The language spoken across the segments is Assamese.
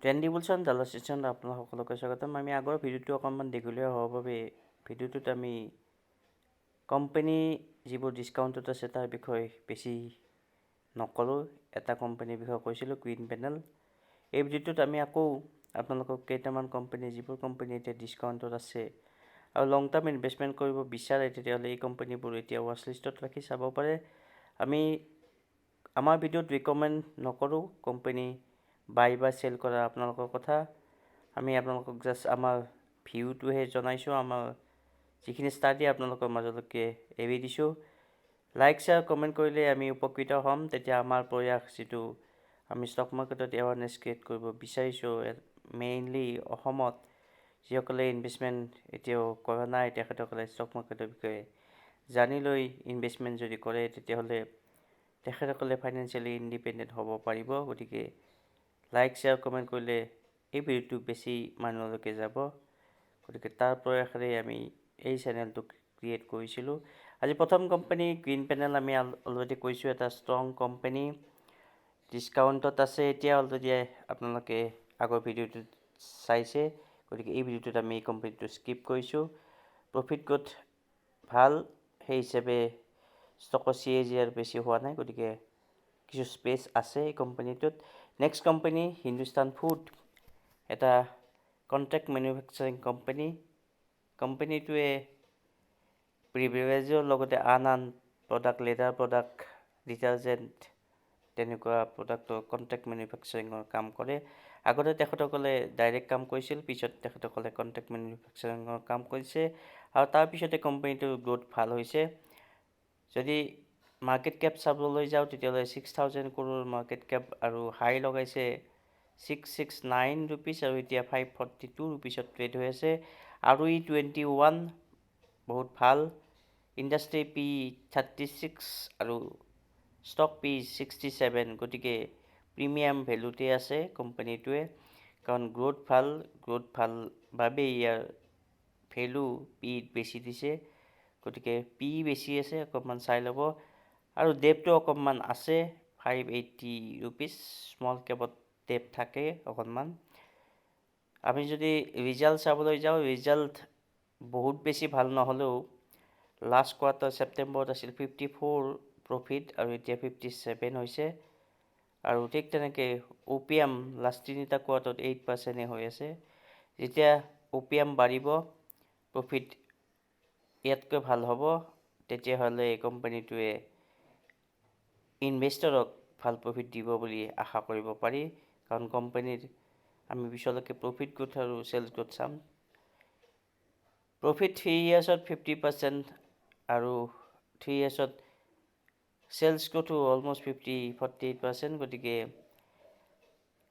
ট্ৰেণ্ডি বুলছন ডালাৰ ষ্টেচন আপোনালোক সকলোকে স্বাগতম। আমি আগৰ ভিডিঅ'টো অকণমান দীঘলীয়া হোৱাৰ বাবে ভিডিঅ'টোত আমি কোম্পানী যিবোৰ ডিছকাউণ্টত আছে তাৰ বিষয়ে বেছি নকৰোঁ। এটা কোম্পানীৰ বিষয়ে কৈছিলোঁ, গ্ৰীণ পেনেল। এই ভিডিঅ'টোত আমি আকৌ আপোনালোকক কেইটামান কোম্পানী, যিবোৰ কোম্পানী এতিয়া ডিছকাউণ্টত আছে আৰু লং টাৰ্ম ইনভেষ্টমেণ্ট কৰিব বিচাৰে, তেতিয়াহ'লে এই কোম্পানীবোৰ এতিয়া ৱাচ লিষ্টত ৰাখি চাব পাৰে। আমি আমাৰ ভিডিঅ'ত ৰিকমেণ্ড নকৰোঁ কোম্পানী বাই বা চেল কৰা আপোনালোকৰ কথা। আমি আপোনালোকক জাষ্ট আমাৰ ভিউটোহে জনাইছোঁ, আমাৰ যিখিনি ষ্টাডি আপোনালোকৰ মাজলৈকে এৰি দিছোঁ। লাইক শ্বেয়াৰ কমেণ্ট কৰিলে আমি উপকৃত হ'ম। তেতিয়া আমাৰ প্ৰয়াস, যিটো আমি ষ্টক মাৰ্কেটত এৱাৰনেছ ক্ৰিয়েট কৰিব বিচাৰিছোঁ, মেইনলি অসমত যিসকলে ইনভেষ্টমেণ্ট এতিয়াও কৰা নাই, তেখেতসকলে ষ্টক মাৰ্কেটৰ বিষয়ে জানি লৈ ইনভেষ্টমেণ্ট যদি কৰে, তেতিয়াহ'লে তেখেতসকলে ফাইনেন্সিয়েলি ইণ্ডিপেণ্ডেণ্ট হ'ব পাৰিব। গতিকে লাইক শ্বেয়াৰ কমেণ্ট কৰিলে এই ভিডিঅ'টো বেছি মানুহলৈকে যাব। গতিকে তাৰ প্ৰয়াসেৰে আমি এই চেনেলটো ক্ৰিয়েট কৰিছিলোঁ। আজি প্ৰথম কোম্পানী গ্ৰীণ পেনেল। আমি অলৰেডি কৈছোঁ, এটা ষ্ট্ৰং কোম্পানী, ডিছকাউণ্টত আছে এতিয়া অলৰেডি। আপোনালোকে আগৰ ভিডিঅ'টোত চাইছে, গতিকে এই ভিডিঅ'টোত আমি এই কোম্পানীটো স্কিপ কৰিছোঁ। প্ৰফিট গ্ৰ'থ ভাল, সেই হিচাপে ষ্টকৰ CAGR বেছি হোৱা নাই, গতিকে কিছু স্পেচ আছে এই কোম্পানীটোত। নেক্সট কোম্পানী হিন্দুস্তান ফুড, এটা কণ্ট্ৰেক্ট মেনুফেকচাৰিং কোম্পানী। কোম্পানীটোৱে প্ৰিভিলেজৰ লগতে আন প্ৰডাক্ট, লেডাৰ প্ৰডাক্ট, ডিটাৰজেণ্ট, তেনেকুৱা প্ৰডাক্টৰ কণ্ট্ৰেক্ট মেনুফেকচাৰিঙৰ কাম কৰে। আগতে তেখেতসকলে ডাইৰেক্ট কাম কৰিছিল, পিছত তেখেতসকলে কণ্ট্ৰেক্ট মেনুফেকচাৰিঙৰ কাম কৰিছে আৰু তাৰপিছতে কোম্পানীটোৰ গ্ৰ'থ ভাল হৈছে। যদি মাৰ্কেট কেপ চাবলৈ যাওঁ, তেতিয়াহ'লে 6,000 crore মাৰ্কেট কেপ আৰু হাই লগাইছে 669 rupees আৰু এতিয়া 542 rupeesত ট্ৰেড হৈ আছে। আৰু ROE21 বহুত ভাল। ইণ্ডাষ্ট্ৰি P 36 আৰু ষ্টক P 67, গতিকে প্ৰিমিয়াম ভেলুতে আছে কোম্পানীটোৱে, কাৰণ গ্ৰ'থ ভাল বাবে ইয়াৰ ভেলু P বেছি দিছে। গতিকে P বেছি আছে, অকণমান চাই ল'ব। আৰু ডেপটো অকণমান আছে, 580 rupees, স্মল কেপত ডেপ থাকে অকণমান। আমি যদি ৰিজাল্ট চাবলৈ যাওঁ, ৰিজাল্ট বহুত বেছি ভাল নহ'লেও লাষ্ট কোৱাৰ্টাৰ ছেপ্টেম্বৰত আছিল 54 প্ৰফিট আৰু এতিয়া 57 হৈছে। আৰু ঠিক তেনেকৈ OPM লাষ্ট তিনিটা কোৱাৰ্টাৰত 8% হৈ আছে। যেতিয়া OPM বাঢ়িব, প্ৰফিট ইয়াতকৈ ভাল হ'ব, তেতিয়াহ'লে এই কোম্পানীটোৱে ইনভেষ্টৰক ভাল প্ৰফিট দিব বুলি আশা কৰিব পাৰি। কাৰণ কোম্পানীৰ আমি পিছলৈকে প্ৰফিট গ্ৰ'থ আৰু চেলছ গ্ৰ'থ চাম। প্ৰফিট 3 yearsত 50% আৰু 3 yearsত চেলছ গ্ৰ'থো অলমষ্ট 48%। গতিকে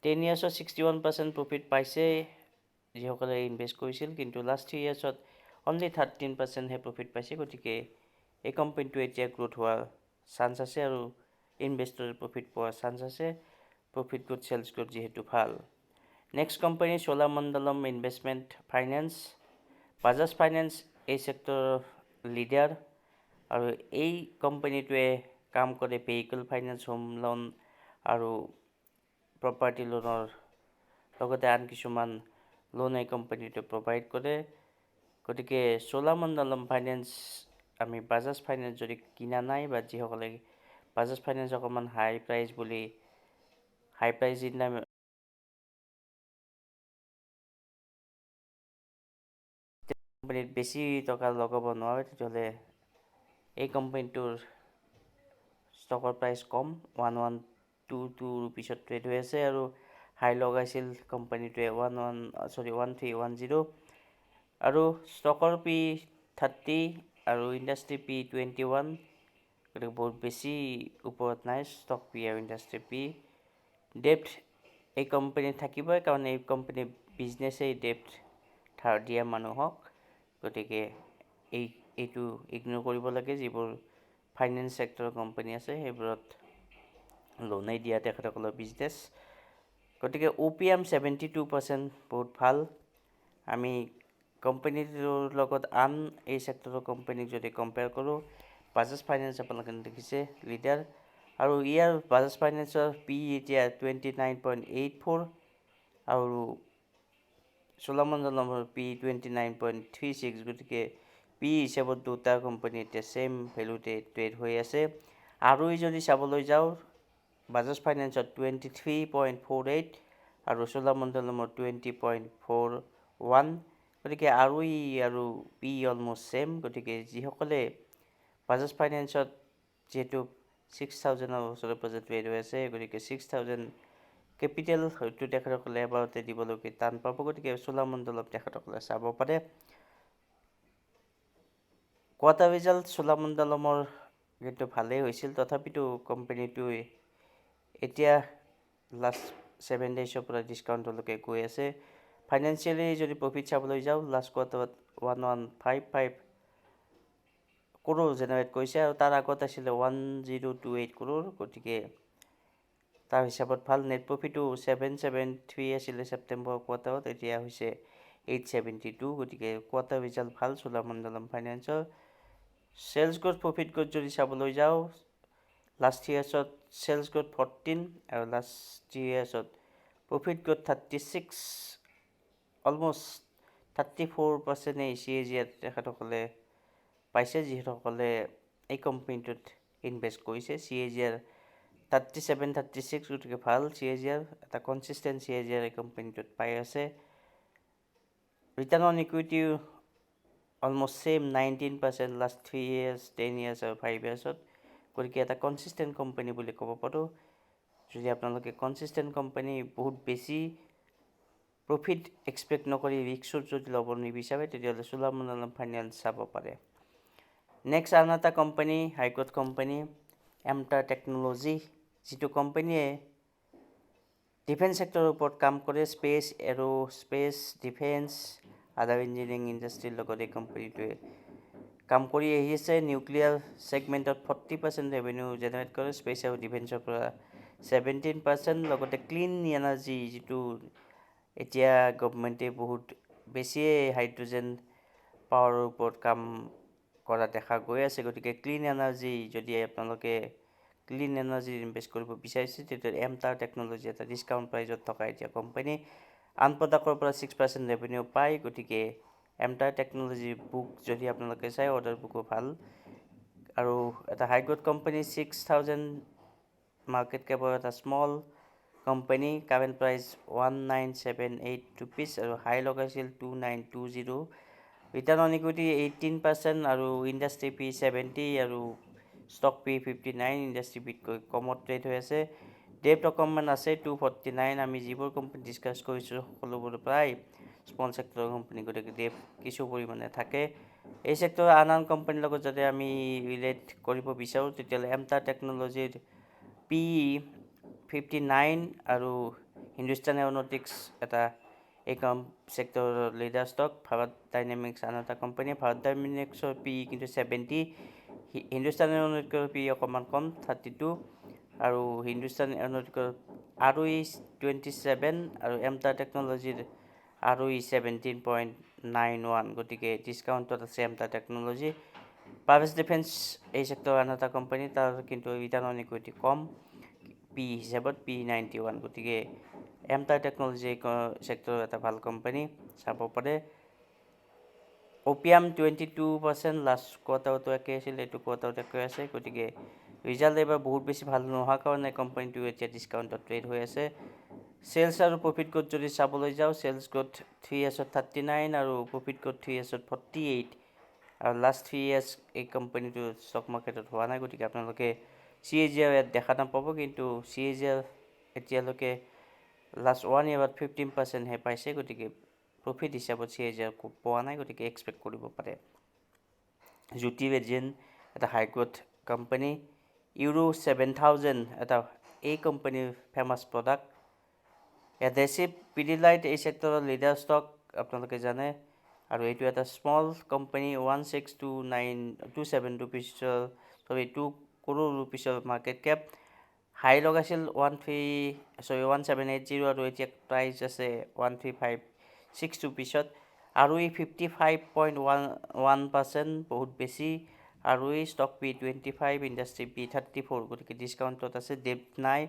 10 yearsত 61% প্ৰফিট পাইছে যিসকলে ইনভেষ্ট কৰিছিল, কিন্তু লাষ্ট 3 yearsত অনলি 13%হে প্ৰফিট পাইছে। গতিকে এই কোম্পানীটো এতিয়া গ্ৰ'থ হোৱাৰ চান্স আছে আৰু ইনভেষ্টৰে প্ৰফিট পোৱাৰ চান্স আছে, প্ৰফিট গ্ৰ'থ চেলছ গ্ৰ'থ যিহেতু ভাল। Next company Cholamandalam investment finance. Bajaj finance এই ছেক্টৰৰ লিডাৰ আৰু এই কোম্পানীটোৱে কাম কৰে ভেহিকল ফাইনেন্স, হোম লোন আৰু প্ৰপাৰ্টি লোনৰ লগতে আন কিছুমান লোন এই কোম্পানীটোৱে প্ৰভাইড কৰে। গতিকে চোলামণ্ডলম ফাইনেন্স, আমি বাজাজ ফাইনেন্স যদি কিনা নাই, বা যিসকলে বাজাজ ফাইনেন্স অকণমান হাই প্ৰাইচ যিদিনা কোম্পানীত বেছি টকা লগাব নোৱাৰে, তেতিয়াহ'লে এই কোম্পানীটোৰ ষ্টকৰ প্ৰাইচ কম, 1122 rupeesত ট্ৰেড হৈ আছে আৰু হাই লগাইছিল কোম্পানীটোৱে 1310 আৰু ষ্টকৰ P 30 আৰু ইণ্ডাষ্ট্ৰি P 21। গতিকে বহুত বেছি ওপৰত নাই ষ্টক P আৰু ইণ্ডাষ্ট্ৰি P। ডেপ্ট এই কোম্পানীত থাকিবই, কাৰণ এই কোম্পানীৰ বিজনেছেই ডেপ্ট ধাৰ দিয়া মানুহক। গতিকে এইটো ইগন'ৰ কৰিব লাগে। যিবোৰ ফাইনেন্স ছেক্টৰৰ কোম্পানী আছে, সেইবোৰত লোনেই দিয়া তেখেতসকলৰ বিজনেছ। গতিকে OPM 72% বহুত ভাল। আমি কোম্পানীটোৰ লগত আন এই ছেক্টৰৰ কোম্পানীক যদি কম্পেয়াৰ কৰোঁ, বাজাজ ফাইনেন্স আপোনালোকে দেখিছে লিডাৰ, আৰু ইয়াৰ বাজাজ ফাইনেন্সৰ P এতিয়া 29.84 আৰু চোলামণ্ডলমৰ P29.36, গতিকে পি হিচাপত দুটা কোম্পানী এতিয়া ছেম ভেলুতে ট্ৰেড হৈ আছে। আৰু যদি চাবলৈ যাওঁ বাজাজ ফাইনেন্সত 23.48 আৰু চোলামণ্ডলমৰ 20.41, গতিকে আৰু পি অলমষ্ট ছেম। গতিকে যিসকলে বাজাজ ফাইনেন্সত যিহেতু 6,000ৰ ওচৰে পাজৰে ট্ৰেড হৈ আছে, গতিকে 6,000 কেপিটেল হয়তো তেখেতসকলে এবাৰতে দিবলৈকে টান পাব, গতিকে চোলামণ্ডলম তেখেতসকলে চাব পাৰে। কোৱাৰ্টাৰ ৰিজাল্ট চোলামণ্ডলমৰ কিন্তু ভালেই হৈছিল, তথাপিতো কোম্পানীটোৱে এতিয়া লাষ্ট 7 ডেইজৰ পৰা ডিছকাউণ্টলৈকে গৈ আছে। ফাইনেন্সিয়েলি যদি প্ৰফিট চাবলৈ যাওঁ, লাষ্ট কোৱাৰ্টাৰত 1155 কৰোৰ জেনেৰেট কৰিছে আৰু তাৰ আগত আছিলে 1028 কৰোৰ, গতিকে তাৰ হিচাপত ভাল। নেট প্ৰফিটো 773 আছিলে ছেপ্টেম্বৰ কোৱাৰ্টাৰত, এতিয়া হৈছে 872, গতিকে কোৱাৰ্টাৰ ৰিজাল্ট ভাল চোলামণ্ডলম ফাইনেন্সৰ। চেলছ গ্ৰ'থ প্ৰফিট গ্ৰ'থ যদি চাবলৈ যাওঁ, লাষ্ট ইয়াৰ্ছত চেলছ গ্ৰ'থ 14 আৰু লাষ্ট ইয়াৰ্ছত প্ৰফিট গ্ৰ'থ 36, অলমষ্ট 34% CAGR তেখেতসকলে পাইছে, যিসকলে এই কোম্পানীটোত ইনভেষ্ট কৰিছে। CAGR 37-36, গতিকে ভাল CAGR, এটা কনচিষ্টেণ্ট CAGR এই কোম্পানীটোত পাই আছে। Return on equity almost same 19% last 3 years, 10 years আৰু 5 yearsত, গতিকে এটা কনচিষ্টেণ্ট কোম্পানী বুলি ক'ব পাৰোঁ। যদি আপোনালোকে কনচিষ্টেণ্ট কোম্পানী বহুত বেছি প্ৰফিট এক্সপেক্ট নকৰি ৰিস্কত যদি ল'ব নিবিচাৰে, তেতিয়াহ'লে চোলামণ্ডলম ফাইনেন্স চাব পাৰে। নেক্সট আন এটা কোম্পানী, হাইগ্ৰ'থ কোম্পানী এমটাৰ টেকন'লজি, যিটো কোম্পানীয়ে ডিফেন্স ছেক্টৰৰ ওপৰত কাম কৰে। স্পেচ, এৰোস্পেচ, ডিফেন্স, আদাৰ ইঞ্জিনিয়াৰিং ইণ্ডাষ্ট্ৰীৰ লগত এই কোম্পানীটোৱে কাম কৰি আহি আছে। নিউক্লিয়াৰ ছেগমেণ্টত 40% ৰেভিনিউ জেনেৰেট কৰে, স্পেচ আৰু ডিফেন্সৰ পৰা 17%, লগতে ক্লিন এনাৰ্জি, যিটো এতিয়া গভমেণ্টে বহুত বেছিয়ে হাইড্ৰজেন পাৱাৰৰ ওপৰত কাম কৰা দেখা গৈ আছে। গতিকে ক্লিন এনাৰ্জি, যদি আপোনালোকে ক্লিন এনাৰ্জি ইনভেষ্ট কৰিব বিচাৰিছে, তেতিয়া এমটাৰ টেকন'লজি এটা ডিছকাউণ্ট প্ৰাইজত থকা এতিয়া কোম্পানী। আন প্ৰডাক্টৰ পৰা 6% ৰেভিনিউ পায়, গতিকে এমটাৰ টেকন'লজিৰ বুক যদি আপোনালোকে চাই, অৰ্ডাৰ বুকো ভাল। আৰু এটা হাইগ্ৰ'থ কোম্পানী, 6,000 মাৰ্কেট কেপৰ এটা small company, current price 1978 rupees আৰু হাই লগাইছিল 2920। ৰিটাৰ্ণ অন ইকুইটি 18% আৰু ইণ্ডাষ্ট্ৰী পি 70 আৰু ষ্টক পি 59, ইণ্ডাষ্ট্ৰী পিতকৈ কমত ট্ৰেড হৈ আছে। ডেপ্ট অকণমান আছে 249, আমি যিবোৰ কোম্পানী ডিছকাছ কৰিছোঁ সকলোবোৰ প্ৰায় স্মল ছেক্টৰৰ কোম্পানী, গতিকে ডেপ্ট কিছু পৰিমাণে থাকে। এই ছেক্টৰৰ আন কোম্পানীৰ লগত যদি আমি ৰিলেট কৰিব বিচাৰোঁ, তেতিয়াহ'লে এমটাৰ টেকন'লজিৰ পি 59 আৰু হিন্দুস্তান এৰোনটিক্স এটা এই ছেক্টৰৰ লিডাৰ ষ্টক। ভাৰত ডাইনেমিক্স আন এটা কোম্পানী, ভাৰত ডাইনেমিক্সৰ পি কিন্তু 70, হিন্দুস্তান এৰোনটিক্সৰ পি অকণমান কম 32, আৰু হিন্দুস্তান এৰোনটিক্সৰ ROE 27 আৰু এমটাৰ টেকন'লজিৰ ROE 17.91, গতিকে ডিছকাউণ্টত আছে এমটাৰ টেকন'লজি। পাৱেজ ডিফেন্স এই ছেক্টৰৰ আন এটা কোম্পানী, তাৰ কিন্তু return on equity com, P হিচাপত P91, গতিকে এমটাৰ টেকন'লজি ছেক্টৰৰ এটা ভাল কোম্পানী, চাব পাৰে। অপিয়াম 22%, লাষ্ট কোৱাৰ্টাৰতো একে আছিল, এইটো কোৱাৰ্টাৰত একে আছে, গতিকে ৰিজাল্ট এইবাৰ বহুত বেছি ভাল নোহোৱাৰ কাৰণে কোম্পানীটো এতিয়া ডিছকাউণ্টত ট্ৰেড হৈ আছে। চেলছ আৰু প্ৰফিট গ্ৰ'থ যদি চাবলৈ যাওঁ, চেলছ গ্ৰ'থ 3 yearsত 39 আৰু প্ৰফিট গ্ৰ'থ 3 yearsত 48, আৰু লাষ্ট 3 years এই কোম্পানীটো ষ্টক মাৰ্কেটত হোৱা নাই, গতিকে আপোনালোকে CAGR ইয়াত দেখা নাপাব, কিন্তু CAGR এতিয়ালৈকে লাষ্ট 1 yearত 15%হে পাইছে, গতিকে প্ৰফিট হিচাপত CAGR পোৱা নাই, গতিকে এক্সপেক্ট কৰিব পাৰে। জ্যোতি ৰেজিন এটা হাইগ্ৰ'থ কোম্পানী, ইউৰো 7000 এটা এই কোম্পানীৰ ফেমাছ প্ৰডাক্ট। এডহেচিভ পিডিলাইট এই ছেক্টৰৰ লিডাৰ ষ্টক, আপোনালোকে জানে, আৰু এইটো এটা small company, 2 crore ৰুপিছৰ market Cape. হাই লগাইছিল 1780 আৰু এতিয়া প্ৰাইচ আছে 1356 ৰুপিছত। ROE 55.1%, বহুত বেছি ROE, stock P 25, industry P 34, গতিকে ডিছকাউণ্টত আছে। ডেপ্ট নাই,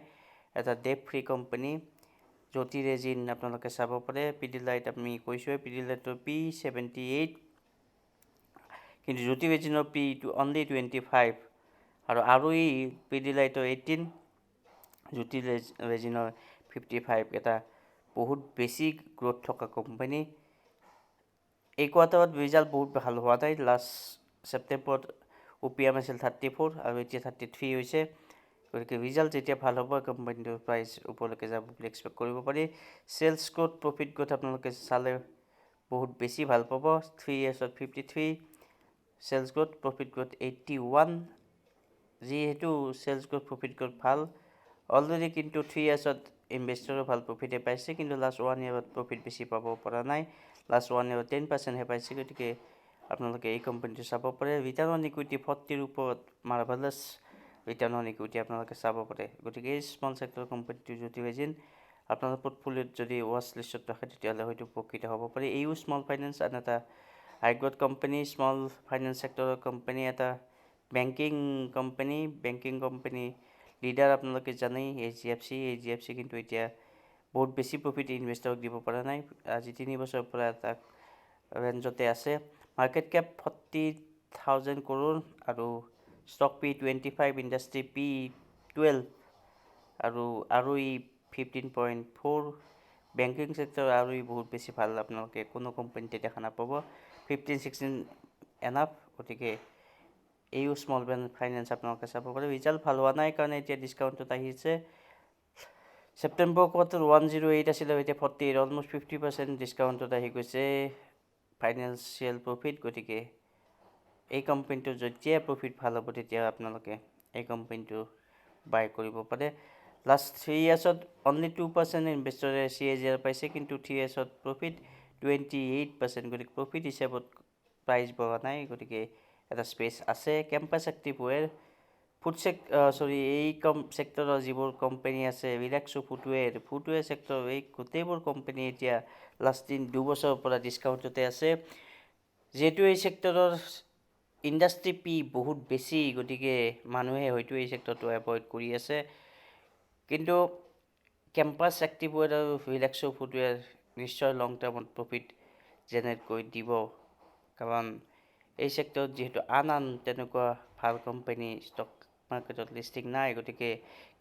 এটা ডেপ্ট ফ্ৰী কোম্পানী। জ্যোতি ৰেজিন আপোনালোকে চাব পাৰে। পিডিলাইট আমি কৈছোঁৱে, পিডিলাইটৰ P78, কিন্তু জ্যোতি ৰেজিনৰ P অনলি 25, আৰু পিডিলাইটৰ 18, জ্যোতি ৰেজিনৰ 55। এটা বহুত বেছি গ্ৰ'থ থকা কোম্পানী। এই কোৱাৰ্টাৰত ৰিজাল্ট বহুত ভাল হোৱা নাই। লাষ্ট ছেপ্টেম্বৰত OPM আছিল 34 আৰু এতিয়া 33 হৈছে। গতিকে ৰিজাল্ট যেতিয়া ভাল হ'ব কোম্পানীটোৰ প্ৰাইচ ওপৰলৈকে যাব বুলি এক্সপেক্ট কৰিব পাৰি। চেলছ গ্ৰ'থ, প্ৰফিট গ্ৰ'থ আপোনালোকে চালে বহুত বেছি ভাল পাব। 3 yearsত 53 চেলছ গ্ৰ'থ, প্ৰফিট গ্ৰ'থ 81। যিহেতু চেলছ গ্ৰ'থ, প্ৰফিট গ্ৰ'থ ভাল অলৰেডি, কিন্তু 3 yearsত ইনভেষ্টৰো ভাল প্ৰফিটে পাইছে, কিন্তু লাষ্ট 1 yearত প্ৰফিট বেছি পাব পৰা নাই। লাষ্ট 1 yearত 10%হে পাইছে। গতিকে আপোনালোকে এই কোম্পানীটো চাব পাৰে। ৰিটাৰ্ণ অন ইকুইটি 40ৰ ওপৰত মাৰ্ভেলাছ ৰিটাৰ্ণ অন ইকুইটি আপোনালোকে চাব পাৰে। গতিকে এই স্মল ছেক্টৰ কোম্পানীটো জ্যোতি ৰেজিন আপোনাৰ পৰ্টফলিঅ'ত যদি ৱাচ লিষ্টত ৰাখে তেতিয়াহ'লে হয়তো উপকৃত হ'ব পাৰে। এইও স্মল ফাইনেন্স আন এটা high growth company, small finance ছেক্টৰৰ কোম্পানী, এটা বেংকিং কোম্পানী লিডাৰ আপোনালোকে জানেই HDFC কিন্তু এতিয়া বহুত বেছি প্ৰফিট ইনভেষ্টৰক দিব পৰা নাই। আজি 3 বছৰৰ পৰা এটা ৰেঞ্জতে আছে। মাৰ্কেট কেপ 40,000 crore আৰু ষ্টক P25, ইণ্ডাষ্ট্ৰি P12 আৰু ROE 15.4। বেংকিং ছেক্টৰ ROE বহুত বেছি ভাল, আপোনালোকে কোনো কোম্পানীতে দেখা নাপাব। 15-16 এনাফ। গতিকে এইও স্মল ফাইনেন্স আপোনালোকে চাব পাৰে। ৰিজাল্ট ভাল হোৱা নাই কাৰণে এতিয়া ডিছকাউণ্টত আহিছে। ছেপ্টেম্বৰ কোৱাৰ্টাৰ 108 আছিলে, এতিয়া 48, অলমষ্ট 50% ডিছকাউণ্টত আহি গৈছে ফাইনেন্সিয়েল প্ৰফিট। গতিকে এই কোম্পানীটো যেতিয়া প্ৰফিট ভাল হ'ব তেতিয়া আপোনালোকে এই কোম্পানীটো বাই কৰিব পাৰে। লাষ্ট 3 yearsত অনলি 2% ইনভেষ্টৰে CAGR পাইছে, কিন্তু 3 yearsত প্ৰফিট 28%। গতিকে প্ৰফিট হিচাপত প্ৰাইচ বঢ়া নাই। গতিকে এটা স্পেচ আছে। কেম্পাছ এক্টিভৱেৰ এই ছেক্টৰৰ যিবোৰ কোম্পানী আছে, ৰিলেক্সো ফুটৱেৰ ছেক্টৰ, এই গোটেইবোৰ কোম্পানী এতিয়া লাষ্ট 2 বছৰৰ পৰা ডিছকাউণ্টতে আছে। যিহেতু এই ছেক্টৰৰ ইণ্ডাষ্ট্ৰি P বহুত বেছি, গতিকে মানুহে হয়তো এই ছেক্টৰটো এভইড কৰি আছে। কিন্তু কেম্পাছ এক্টিভৱেৰ আৰু ৰিলেক্সো ফুটৱেৰ নিশ্চয় লং টাৰ্মত প্ৰফিট জেনেৰেট কৰি দিব, কাৰণ এই ছেক্টৰত যিহেতু আন তেনেকুৱা ভাল কোম্পানী ষ্টক মাৰ্কেটত লিষ্টিং নাই। গতিকে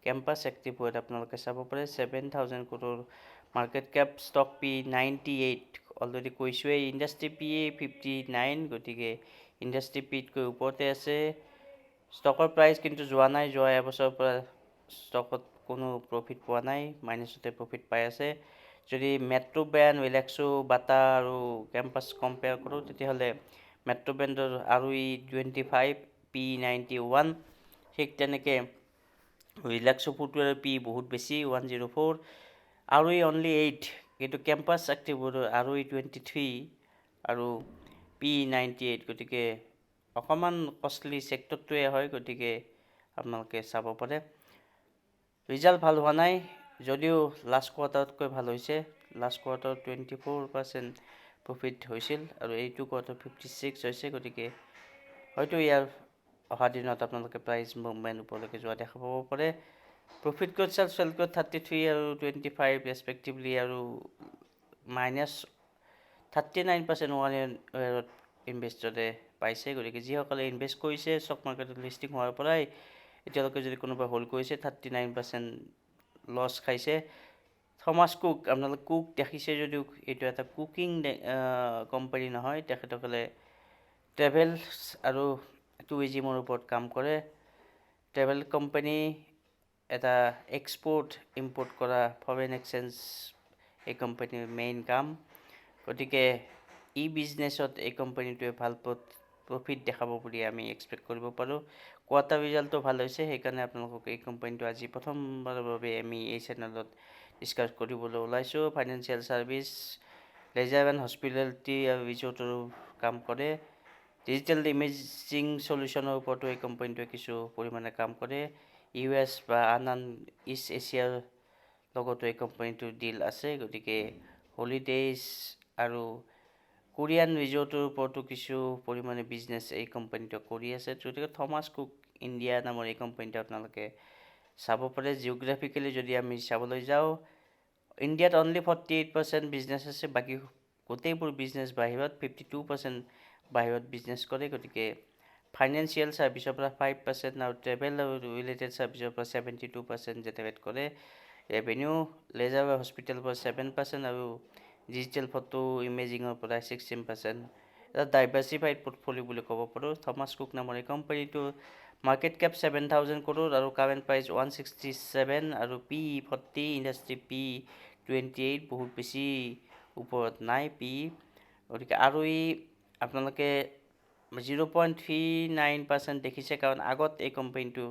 কেম্পাছ এক্টিভৱেৰ আপোনালোকে চাব পাৰে। 7,000 crore market cap, stock P98 already কৈছোঁৱেই, ইণ্ডাষ্ট্ৰি P59। গতিকে ইণ্ডাষ্ট্ৰি Pতকৈ ওপৰতে আছে। ষ্টকৰ প্ৰাইচ কিন্তু যোৱা নাই, যোৱা এবছৰৰ পৰা ষ্টকত কোনো প্ৰফিট পোৱা নাই, মাইনাছতে প্ৰফিট পাই আছে। যদি মেট্ৰ' ব্ৰেণ্ড, ৰিলেক্সো, বাটা আৰু কেম্পাছ কম্পেয়াৰ কৰোঁ তেতিয়াহ'লে মেট্ৰ' ব্ৰেণ্ডৰ ROE 25, P91। ঠিক তেনেকৈ ৰিলেক্সো ফুটৱেৰৰ P বহুত বেছি, 104, ROE অনলি 8। কিন্তু কেম্পাছ এক্টিভৱেৰৰ ROE 23 আৰু P98। গতিকে অকণমান কষ্টলি ছেক্টৰটোৱে হয়, গতিকে আপোনালোকে চাব পাৰে। ৰিজাল্ট ভাল হোৱা নাই, যদিও লাষ্ট কোৱাৰ্টাৰতকৈ ভাল হৈছে। লাষ্ট কোৱাৰ্টাৰত 24% প্ৰফিট হৈছিল আৰু এইটো কোৱাৰ্টাৰ 56 হৈছে। গতিকে হয়তো ইয়াৰ অহা দিনত আপোনালোকে প্ৰাইচ মুভমেণ্ট ওপৰলৈকে যোৱা দেখা পাব পাৰে। প্ৰফিট গ্ৰ'থ, চেলছ গ্ৰ'থ 33 আৰু 25 ৰেছপেক্টিভলি, আৰু -39% 1 yearত ইনভেষ্টৰে পাইছে। গতিকে যিসকলে ইনভেষ্ট কৰিছে ষ্টক মাৰ্কেটত লিষ্টিং হোৱাৰ পৰাই এতিয়ালৈকে যদি কোনোবাই হোল্ড কৰিছে, 39% লছ খাইছে। থমাছ কুক, আপোনালোকে কুক দেখিছে যদিও এইটো এটা কুকিং কোম্পানী নহয়। তেখেতসকলে ট্ৰেভেলছ আৰু টুৰিজিমৰ ওপৰত কাম কৰে। ট্ৰেভেল কোম্পানী, এটা এক্সপৰ্ট ইম্পৰ্ট কৰা ফৰেন এক্সচেঞ্জ এই কোম্পানীৰ মেইন কাম। গতিকে বিজনেছত এই কোম্পানীটোৱে ভাল প্ৰফিট দেখাব বুলি আমি এক্সপেক্ট কৰিব পাৰোঁ। কোৱাৰ্টাৰ ৰিজাল্টটো ভাল হৈছে, সেইকাৰণে আপোনালোকক এই কোম্পানীটো আজি প্ৰথমবাৰৰ বাবে আমি এই চেনেলত ডিছকাছ কৰিবলৈ ওলাইছোঁ। Financial service, leisure and hospitality আৰু ৰিজৰ্টৰো কাম কৰে। ডিজিটেল ইমেজিং চলিউশ্যনৰ ওপৰতো এই কোম্পানীটোৱে কিছু পৰিমাণে কাম কৰে। US বা আন ইষ্ট এছিয়াৰ লগতো এই কোম্পানীটোৰ ডিল আছে। গতিকে হলিডেজ আৰু কোৰিয়ান ৰিজৰ্টৰ ওপৰতো কিছু পৰিমাণে বিজনেছ এই কোম্পানীটোৱে কৰি আছে। গতিকে থমাছ কুক ইণ্ডিয়া নামৰ এই কোম্পানীটো আপোনালোকে চাব পাৰে। জিঅ'গ্ৰাফিকেলি যদি আমি চাবলৈ যাওঁ, ইণ্ডিয়াত অনলি 48% বিজনেছ আছে, বাকী গোটেইবোৰ বিজনেছ বাহিৰত, 52% বাহিৰত বিজনেছ কৰে। গতিকে ফাইনেন্সিয়েল ছাৰ্ভিচৰ পৰা 5% আৰু ট্ৰেভেল ৰিলেটেড ছাৰ্ভিচৰ পৰা 72% জেনেৰেট কৰে। ৰেভিনিউ লেজাৰ হস্পিটেলৰ পৰা 7% আৰু ডিজিটেল ফটো ইমেজিঙৰ পৰা 16%। এটা ডাইভাৰ্চিফাইড পৰ্টফলিঅ' বুলি ক'ব পাৰোঁ। থমাছ কুক নামৰ এই কোম্পানীটো মাৰ্কেট কেপ 7,000 crore আৰু কাৰেণ্ট প্ৰাইচ 167 আৰু PE 40, ইণ্ডাষ্ট্ৰি PE 28, বহুত বেছি ওপৰত নাই PE। গতিকে আৰু আপোনালোকে 0.39% দেখিছে, কাৰণ আগত এই কোম্পানীটো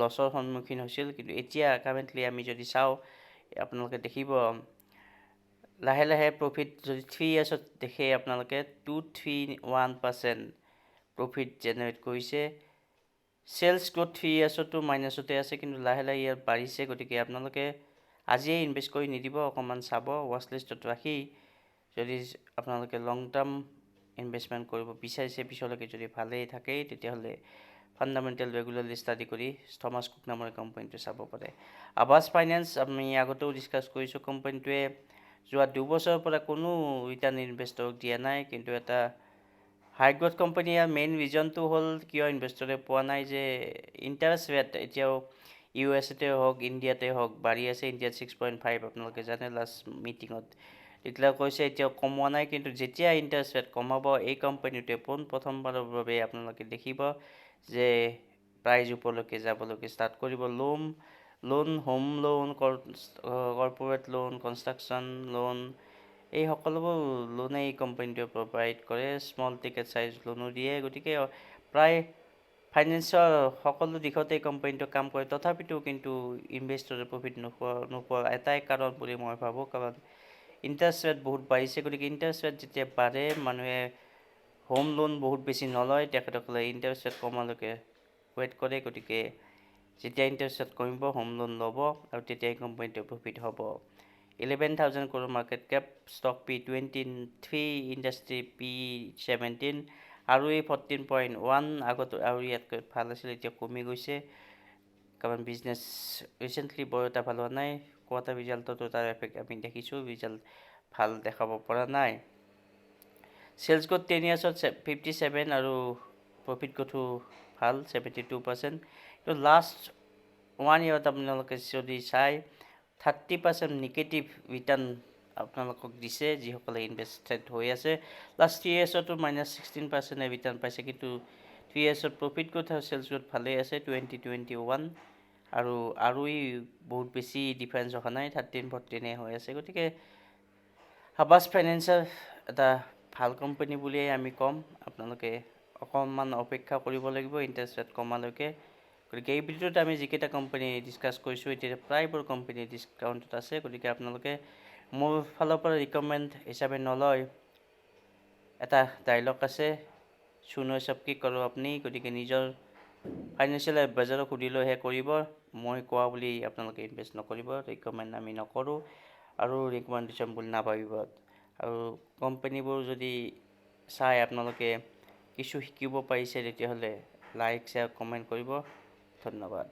লছৰ সন্মুখীন হৈছিল। কিন্তু এতিয়া কাৰেণ্টলি আমি যদি চাওঁ, আপোনালোকে দেখিব লাহে লাহে প্ৰফিট যদি 3 yearsত দেখে, আপোনালোকে 231% প্ৰফিট জেনেৰেট কৰিছে। চেলছ গ্ৰ'থ 3 yearsতো মাইনাছতে আছে, কিন্তু লাহে লাহে ইয়াত বাঢ়িছে। গতিকে আপোনালোকে আজিয়ে ইনভেষ্ট কৰি নিদিব, অকণমান চাব, ৱাচ লিষ্টত ৰাখি যদি আপোনালোকে লং টাৰ্ম ইনভেষ্টমেণ্ট কৰিব বিচাৰিছে, পিছলৈকে যদি ভালেই থাকে, তেতিয়াহ'লে ফাণ্ডামেণ্টেল ৰেগুলাৰলি ষ্টাডি কৰি থমাছ কুক নামৰ কোম্পানীটো চাব পাৰে। আৱাস ফাইনেন্স আমি আগতেও ডিছকাছ কৰিছোঁ। কোম্পানীটোৱে যোৱা 2 বছৰৰ পৰা কোনো ৰিটাৰ্ণ ইনভেষ্টৰক দিয়া নাই, কিন্তু এটা হাই গ্ৰথ কোম্পানী। ইয়াৰ মেইন ৰিজনটো হ'ল কিয় ইনভেষ্টৰে পোৱা নাই যে ইণ্টাৰেষ্ট ৰেট এতিয়াও USA হওক, ইণ্ডিয়াতে হওক বাঢ়ি আছে। ইণ্ডিয়াত 6.5 আপোনালোকে জানে লাষ্ট মিটিঙত ডিক্লেয়াৰ কৰিছে, এতিয়াও কমোৱা নাই। কিন্তু যেতিয়া ইণ্টাৰেষ্ট ৰেট কমাব, এই কোম্পানীটোৱে প্ৰথমবাৰৰ বাবে আপোনালোকে দেখিব যে প্ৰাইজ ওপৰলৈকে যাবলৈকে ষ্টাৰ্ট কৰিব। Loan, home loan, corporate loan, construction loan, এই সকলোবোৰ লোনেই এই কোম্পানীটোৱে প্ৰভাইড কৰে। স্মল টিকেট চাইজ লোনো দিয়ে। গতিকে প্ৰায় ফাইনেন্সৰ সকলো দিশতে এই কোম্পানীটো কাম কৰে। তথাপিতো কিন্তু ইনভেষ্টৰে প্ৰফিট নোপোৱা এটাই কাৰণ বুলি মই ভাবোঁ, কাৰণ ইণ্টাৰেষ্ট ৰেট বহুত বাঢ়িছে। গতিকে ইণ্টাৰেষ্ট ৰেট যেতিয়া বাঢ়ে, মানুহে হোম লোন বহুত বেছি নলয়। তেখেতসকলে ইণ্টাৰেষ্ট ৰেট কমালৈকে ৱেইট কৰে। গতিকে যেতিয়া ইণ্টাৰেষ্ট ৰেট কমিব, হোম লোন ল'ব আৰু তেতিয়াই কোম্পানীটো প্ৰফিট হ'ব। 11,000 crore market cap, stock PE 23, industry PE 17 আৰু 14.1। আগত আৰু ইয়াতকৈ ভাল আছিল, এতিয়া কমি গৈছে, কাৰণ বিজনেছ ৰিচেণ্টলি বৰ এটা ভাল হোৱা নাই। কোৱাৰ্টাৰ ৰিজাল্টতো তাৰ এফেক্ট আমি দেখিছোঁ, ৰিজাল্ট ভাল দেখাব পৰা নাই। চেলছ গ্ৰ'থ 10 yearsত 57 আৰু প্ৰফিট গ্ৰ'থো ভাল 72%। কিন্তু লাষ্ট 1 yearত আপোনালোকে যদি চাই 30% নিগেটিভ ৰিটাৰ্ণ আপোনালোকক দিছে, যিসকলে ইনভেষ্টেড হৈ আছে। লাষ্ট 3 yearsতো -16% ৰিটাৰ্ণ পাইছে, কিন্তু 3 yearsত প্ৰফিট গ্ৰ'থ আৰু চেলছ গ্ৰ'থ ভালেই আছে 20-21 আৰু বহুত বেছি ডিফাৰেঞ্চ অহা নাই, 13-14 হৈ আছে। গতিকে আৱাস ফাইনেন্সৰ এটা ভাল কোম্পানী বুলিয়েই আমি ক'ম। আপোনালোকে অকণমান অপেক্ষা কৰিব লাগিব ইণ্টাৰেষ্ট ৰেট কমালৈকে। গতিকে এই ভিডিঅ'ত আমি যিকেইটা কোম্পানী ডিছকাছ কৰিছোঁ, এতিয়া প্ৰায়বোৰ কোম্পানী ডিছকাউণ্টত আছে। গতিকে আপোনালোকে মোৰ ফালৰ পৰা ৰিকমেণ্ড হিচাপে নলয়। এটা ডাইলগ আছে, চুনো সব কি কৰোঁ আপুনি। গতিকে নিজৰ ফাইনেন্সিয়েল এডভাইজাৰক সুধি লৈহে কৰিব। মই কোৱা বুলি আপোনালোকে ইনভেষ্ট নকৰিব, ৰিকমেণ্ড আমি নকৰোঁ আৰু ৰিকমেণ্ডেশ্যন বুলি নাভাবিব। আৰু কোম্পানীবোৰ যদি চাই আপোনালোকে কিছু শিকিব পাৰিছে, তেতিয়াহ'লে লাইক, শ্বেয়াৰ, কমেণ্ট কৰিব। ধন্যবাদ।